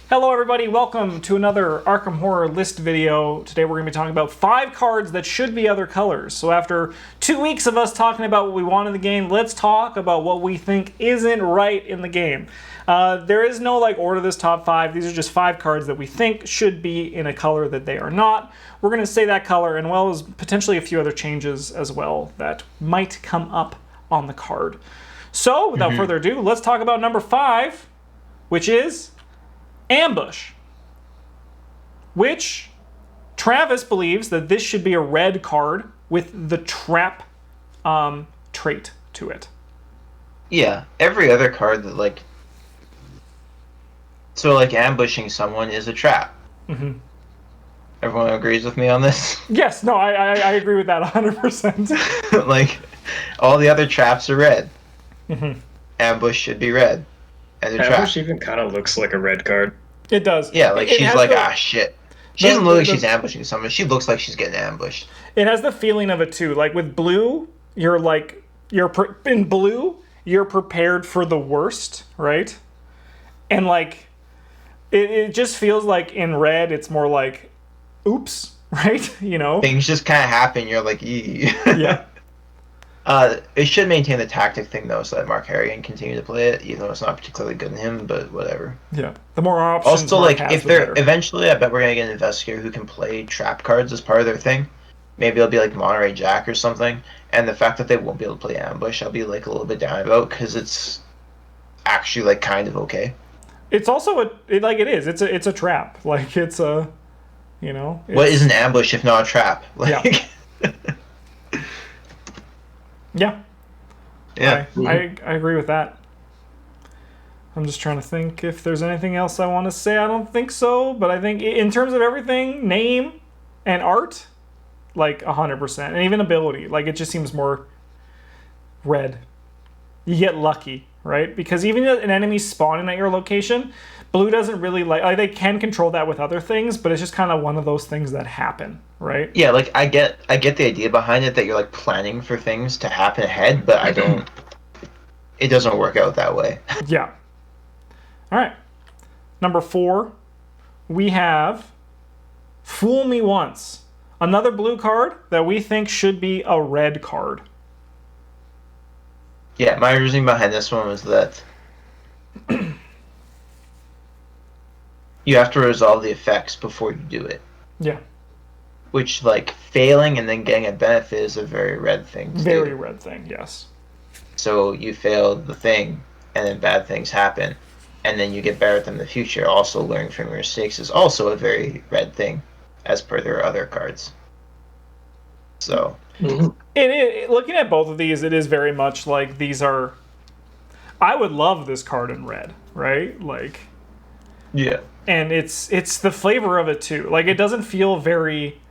Hello everybody, welcome to another Arkham Horror list video. Today we're going to be talking about 5 cards that should be other colors. So after 2 weeks of us talking about what we want in the game, let's talk about what we think isn't right in the game. There is no order this top 5. These are just 5 cards that we think should be in a color that they are not. We're going to say that color, and well as potentially a few other changes as well that might come up on the card. So without further ado, let's talk about number 5, which is Ambush, which Travis believes that this should be a red card with the trap trait to it. Yeah, every other card that ambushing someone is a trap. Everyone agrees with me on this? Yes, no, I agree with that 100%. All the other traps are red. Ambush should be red. Ambush even kind of looks like a red card. It does. Yeah, she's like, shit. She doesn't look like she's ambushing someone. She looks like she's getting ambushed. It has the feeling of it too. Like with blue, in blue, you're prepared for the worst, right? And it just feels like in red, it's more like, oops, right? You know? Things just kind of happen. You're like, eee. Yeah. It should maintain the tactic thing, though, so that Mark Harry can continue to play it, even though it's not particularly good in him, but whatever. Yeah. The more options also, Mark has, if the they're... better. Eventually, I bet we're going to get an investigator who can play trap cards as part of their thing. Maybe it'll be like Monterey Jack or something. And the fact that they won't be able to play Ambush, I'll be a little bit down about, because it's actually kind of okay. It's also it is. It's a trap. It's a, What is an ambush if not a trap? Yeah. Yeah. Yeah. I agree with that. I'm just trying to think if there's anything else I want to say. I don't think so, but I think in terms of everything, name and art, 100%. And even ability, it just seems more red. You get lucky, right? Because even an enemy spawning at your location, blue doesn't really they can control that with other things, but it's just kind of one of those things that happen, right? Yeah, I get the idea behind it that you're planning for things to happen ahead, but I don't. It doesn't work out that way. Yeah. All right. Number 4, we have Fool Me Once. Another blue card that we think should be a red card. Yeah, my reasoning behind this one was that you have to resolve the effects before you do it. Yeah. Which, failing and then getting a benefit is a very red thing to Very do. red thing, yes. So you failed the thing, and then bad things happen, and then you get better at them in the future. Also, learning from your mistakes is also a very red thing, as per their other cards. So... Looking at both of these, it is very much these are... I would love this card in red, right? Yeah. And it's the flavor of it too. It doesn't feel very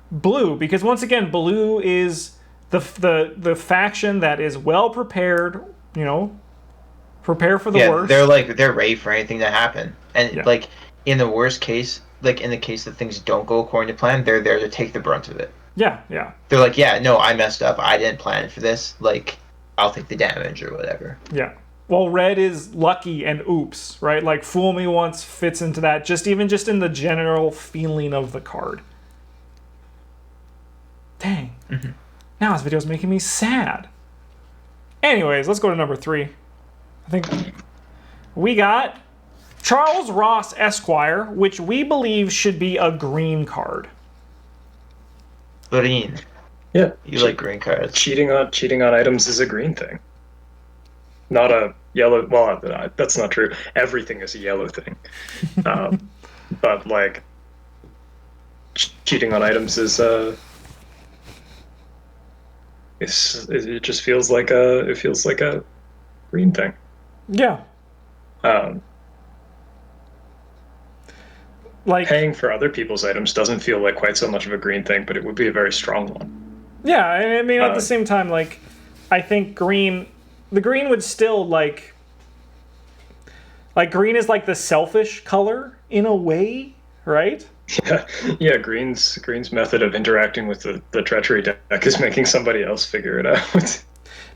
blue, because once again, blue is the faction that is well prepared, prepare for the worst. They're ready for anything to happen. And in the worst case, in the case that things don't go according to plan, they're there to take the brunt of it. Yeah, yeah. They're yeah, no, I messed up. I didn't plan for this. I'll take the damage or whatever. Yeah. Well, red is lucky and oops, right? Fool Me Once fits into that, just in the general feeling of the card. Dang. Now this video is making me sad. Anyways, let's go to number 3. I think we got Charles Ross Esquire, which we believe should be a green card. Green. Yeah. You like green cards. Cheating on items is a green thing. Not a yellow... Well, that's not true. Everything is a yellow thing. But, cheating on items is... It just feels like a green thing. Yeah. Paying for other people's items doesn't feel like quite so much of a green thing, but it would be a very strong one. Yeah, I mean, at the same time, I think the green would still, green is the selfish color in a way, right? Yeah. Green's method of interacting with the treachery deck is making somebody else figure it out.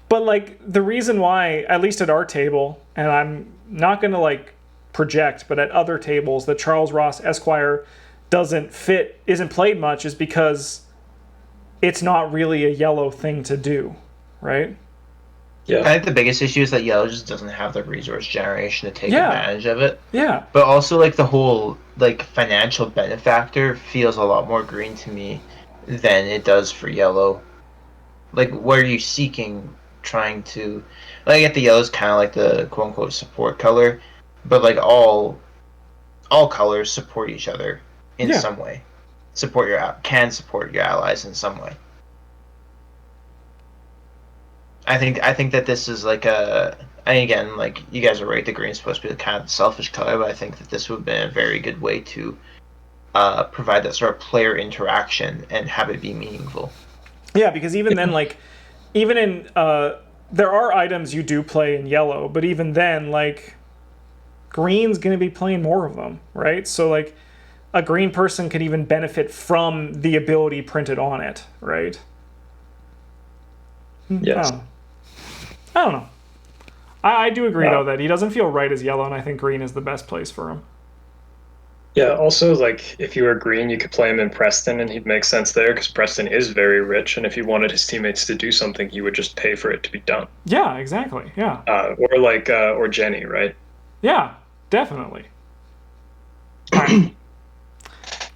But the reason why, at least at our table, and I'm not gonna project, but at other tables that Charles Ross Esquire isn't played much is because it's not really a yellow thing to do, right? Yeah. I think the biggest issue is that yellow just doesn't have the resource generation to take Yeah. advantage of it. Yeah. But also, like, the whole, like, financial benefactor feels a lot more green to me than it does for yellow. Like, what are you seeking, trying to... Like, I get the yellow's kind of like the quote-unquote support color, but, like, all colors support each other in some way. Can support your allies in some way. I think that this is like and again, like, you guys are right, the green's supposed to be the kind of selfish color, but I think that this would have been a very good way to provide that sort of player interaction and have it be meaningful. Yeah, because even then, like, even in there are items you do play in yellow, but even then, like, green's going to be playing more of them, right? So, like, a green person could even benefit from the ability printed on it, right? Yes. I don't know. I do agree, though, that he doesn't feel right as yellow, and I think green is the best place for him. Yeah, also, like, if you were green, you could play him in Preston, and he'd make sense there, because Preston is very rich, and if he wanted his teammates to do something, he would just pay for it to be done. Yeah, exactly, yeah. Or Jenny, right? Yeah, definitely. All right.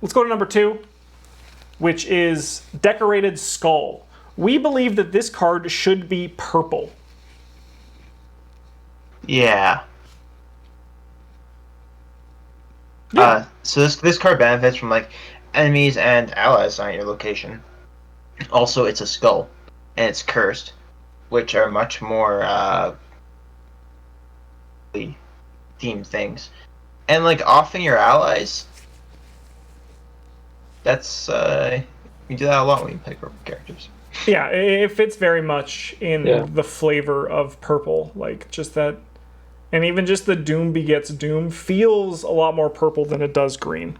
Let's go to number 2, which is Decorated Skull. We believe that this card should be purple. Yeah. Yeah. So this card benefits from, like, enemies and allies on your location. Also, it's a skull, and it's cursed, which are much more themed things. And, like, often your allies, that's you do that a lot when you play purple characters. Yeah, it fits very much in the flavor of purple. Like, just that... And even just the Doom begets Doom feels a lot more purple than it does green.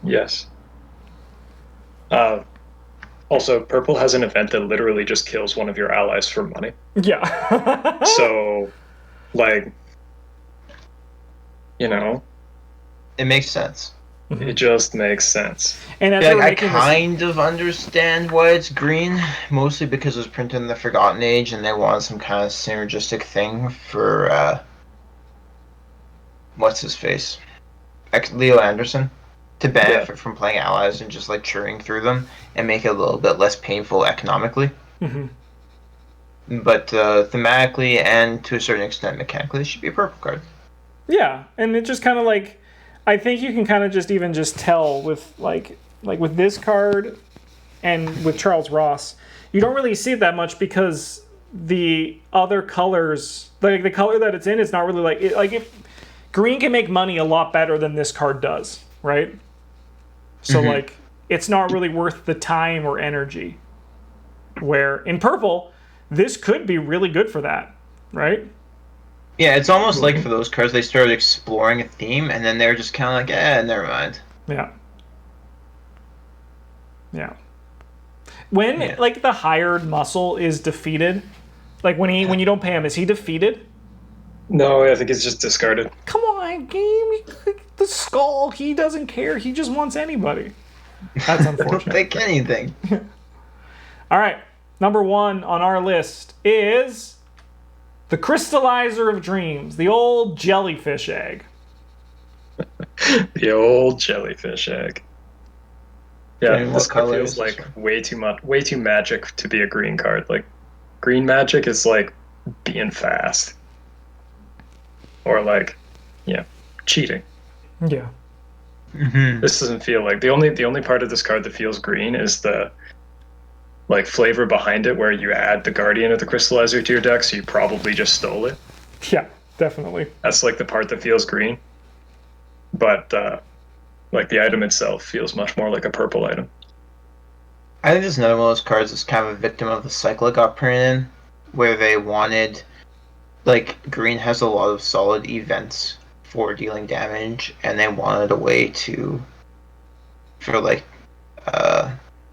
Yes. Also, purple has an event that literally just kills one of your allies for money. Yeah. So, like, you know... It makes sense. It just makes sense. And as I kind of understand why it's green, mostly because it was printed in the Forgotten Age, and they wanted some kind of synergistic thing for what's his face, Leo Anderson, to benefit from playing allies and just, like, churning through them and make it a little bit less painful economically. But thematically and to a certain extent mechanically, it should be a purple card. Yeah, and it just kind of, like, I think you can kind of just tell with like with this card and with Charles Ross, you don't really see it that much because the other colors, like the color that it's in, is not really if green can make money a lot better than this card does, right? So like, it's not really worth the time or energy. Where in purple, this could be really good for that, right? Yeah, it's almost like for those cards, they started exploring a theme, and then they're just kind of like, never mind. Yeah. Yeah. When like the hired muscle is defeated, like when you don't pay him, is he defeated? No, I think it's just discarded. Come on, game. The skull, he doesn't care. He just wants anybody. That's unfortunate. Pick anything. All right. Number 1 on our list is the Crystallizer of Dreams, the old Jellyfish Egg. The old Jellyfish Egg. Yeah, And this what card color feels is like this way too magic to be a green card. Like, green magic is like being fast. Or like, cheating. Yeah. This doesn't feel like the only part of this card that feels green is the like flavor behind it, where you add the Guardian of the Crystallizer to your deck, so you probably just stole it. Yeah, definitely. That's like the part that feels green. But like the item itself feels much more like a purple item. I think this is another one of those cards that's kind of a victim of the cycle it got printed in, where they wanted, like, green has a lot of solid events for dealing damage, and they wanted a way for like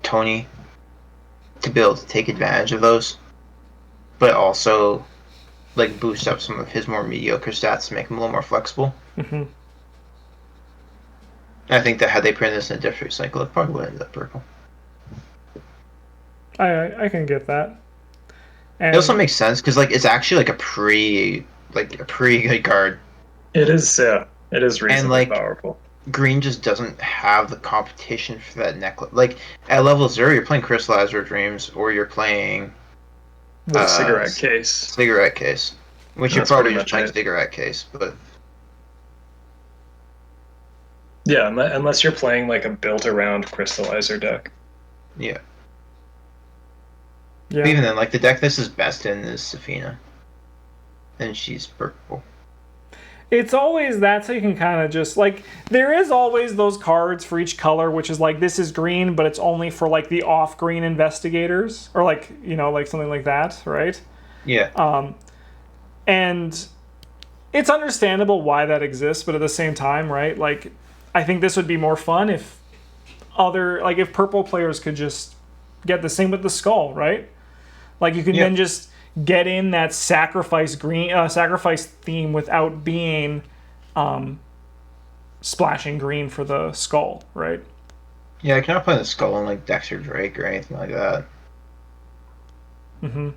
Tony to be able to take advantage of those, but also like boost up some of his more mediocre stats to make him a little more flexible. Mm-hmm. I think that had they printed this in a different cycle, it probably would have ended up purple. I can get that. And It also makes sense because like it's actually like a pretty good card. It is, yeah. It is reasonably like, powerful. Green just doesn't have the competition for that necklace. Like at level 0, you're playing Crystallizer Dreams, or you're playing the cigarette case, which That's you're probably pretty just much playing it. cigarette case, but Yeah, unless you're playing like a built-around Crystallizer deck. yeah. yeah. But even then, like the deck this is best in is Safina, and she's purple. It's always that, so you can kind of just like, there is always those cards for each color, which is like, this is green, but it's only for like the off-green investigators, or like, you know, like something like that, right? Yeah. And it's understandable why that exists, but at the same time, right? Like, I think this would be more fun if if purple players could just get the same with the skull, right? Like you can then just get in that sacrifice theme without being splashing green for the skull, right? Yeah, I cannot play the skull on like Dexter Drake or anything like that. Mm-hmm.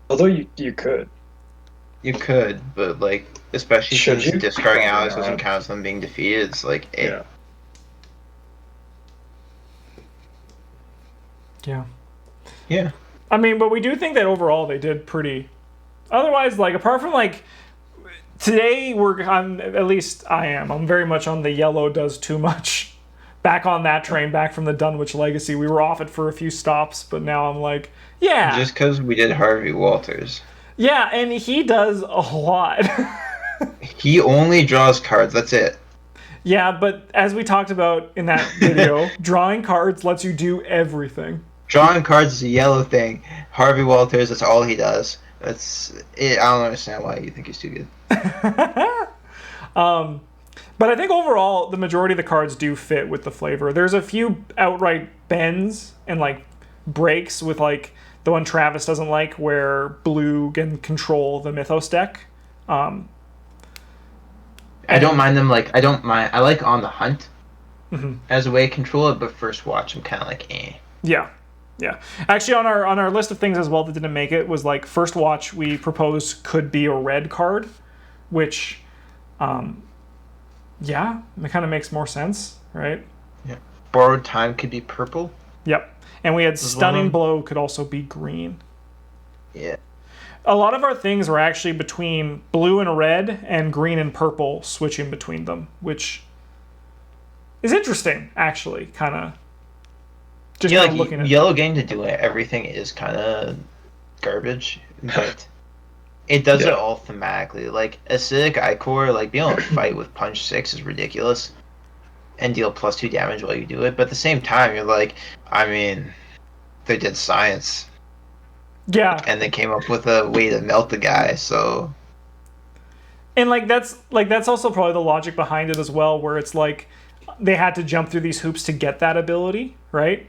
Although you could. You could, but like, especially Should since you? discarding Probably Alex not. doesn't count as them being defeated, it's like, Yeah. Yeah. I mean, but we do think that overall they did pretty. Otherwise, like apart from like today, I'm very much on the yellow does too much. Back on that train, back from the Dunwich Legacy. We were off it for a few stops, but now I'm like, yeah. Just because we did Harvey Walters. Yeah, and he does a lot. He only draws cards, that's it. Yeah, but as we talked about in that video, drawing cards lets you do everything. Drawing cards is a yellow thing. Harvey Walters, that's all he does. That's it. I don't understand why you think he's too good. But I think overall, the majority of the cards do fit with the flavor. There's a few outright bends and like breaks with like the one Travis doesn't like, where blue can control the Mythos deck. I don't mind them. Like I don't mind. I like On the Hunt as a way to control it, but First Watch, I'm kind of like, eh. Yeah. Yeah. Actually, on our list of things as well that didn't make it was like First Watch we proposed could be a red card, which, yeah, it kind of makes more sense, right? Yeah. Borrowed Time could be purple. Yep. And we had Stunning one. Blow could also be green. Yeah. A lot of our things were actually between blue and red and green and purple, switching between them, which is interesting, actually, kind of. Just Yeah, kind of like looking at Yellow Game to do it, everything is kind of garbage, but it does it all thematically. Like Acidic Ichor, like being able to fight with Punch 6 is ridiculous, and deal +2 damage while you do it. But at the same time, you're like, I mean, they did science. Yeah. And they came up with a way to melt the guy, so. And that's also probably the logic behind it as well, where it's like they had to jump through these hoops to get that ability, right?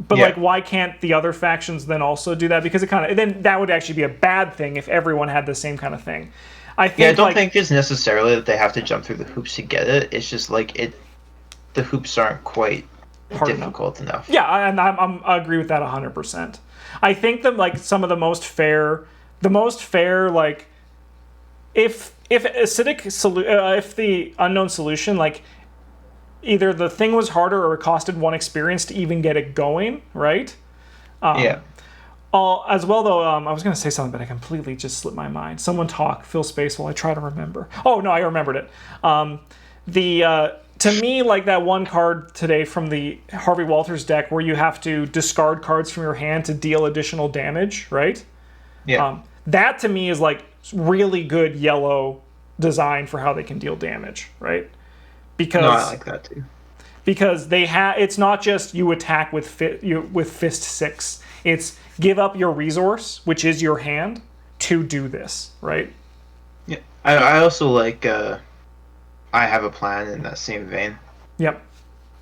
But like, why can't the other factions then also do that? Because then that would actually be a bad thing if everyone had the same kind of thing. I don't think it's necessarily that they have to jump through the hoops to get it. It's just like the hoops aren't quite difficult enough. Yeah, and I agree with that 100%. I think that like some of the most fair like if the unknown solution, like either the thing was harder or it costed 1 experience to even get it going, right? Yeah. As well, though, I was going to say something, but I completely just slipped my mind. Someone talk, fill space while I try to remember. Oh, no, I remembered it. To me, like that one card today from the Harvey Walters deck where you have to discard cards from your hand to deal additional damage, right? Yeah. That to me is like really good yellow design for how they can deal damage, right? Because no, I like that too. Because it's not just you attack with Fist 6. It's give up your resource, which is your hand, to do this, right? Yeah. I also like I Have a Plan in that same vein. Yep.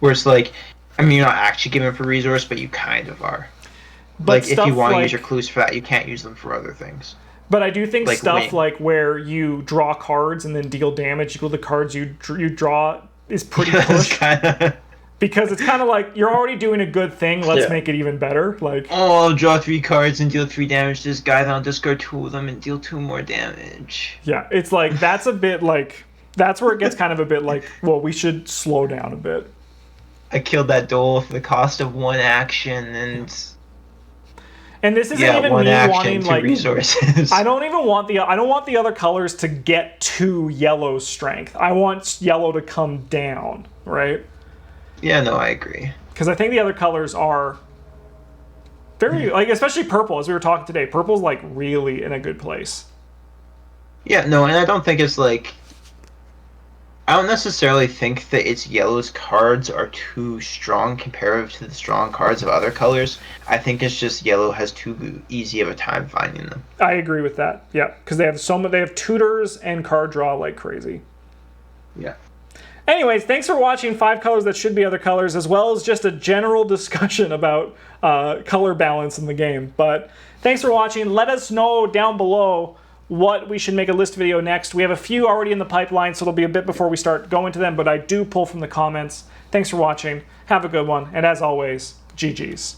Where it's like, I mean, you're not actually giving up a resource, but you kind of are. But like, if you want to use your clues for that, you can't use them for other things. But I do think Like stuff Wayne. like where you draw cards and then deal damage equal to the cards you draw is pretty push. Because it's kind of like, you're already doing a good thing, let's make it even better. Like, oh, I'll draw 3 cards and deal 3 damage to this guy, then I'll discard 2 of them and deal 2 more damage. yeah, it's like, that's a bit like, that's where it gets kind of a bit like, well, we should slow down a bit. I killed that Dole for the cost of 1 action, And this isn't yeah, even 1 me action, wanting 2 like resources. I don't want the other colors to get to yellow's strength. I want yellow to come down, right? Yeah, no, I agree. Because I think the other colors are very, like, especially purple, as we were talking today. Purple's, like, really in a good place. Yeah, no, and I don't think it's like... I don't necessarily think that its yellow's cards are too strong comparative to the strong cards of other colors. I think it's just yellow has too easy of a time finding them. I agree with that, yeah. Because they have tutors and card draw like crazy. Yeah. Anyways, thanks for watching 5 colors that should be other colors, as well as just a general discussion about color balance in the game. But thanks for watching. Let us know down below what we should make a list video next. We have a few already in the pipeline, so it'll be a bit before we start going to them, but I do pull from the comments. Thanks for watching. Have a good one. And as always, GG's.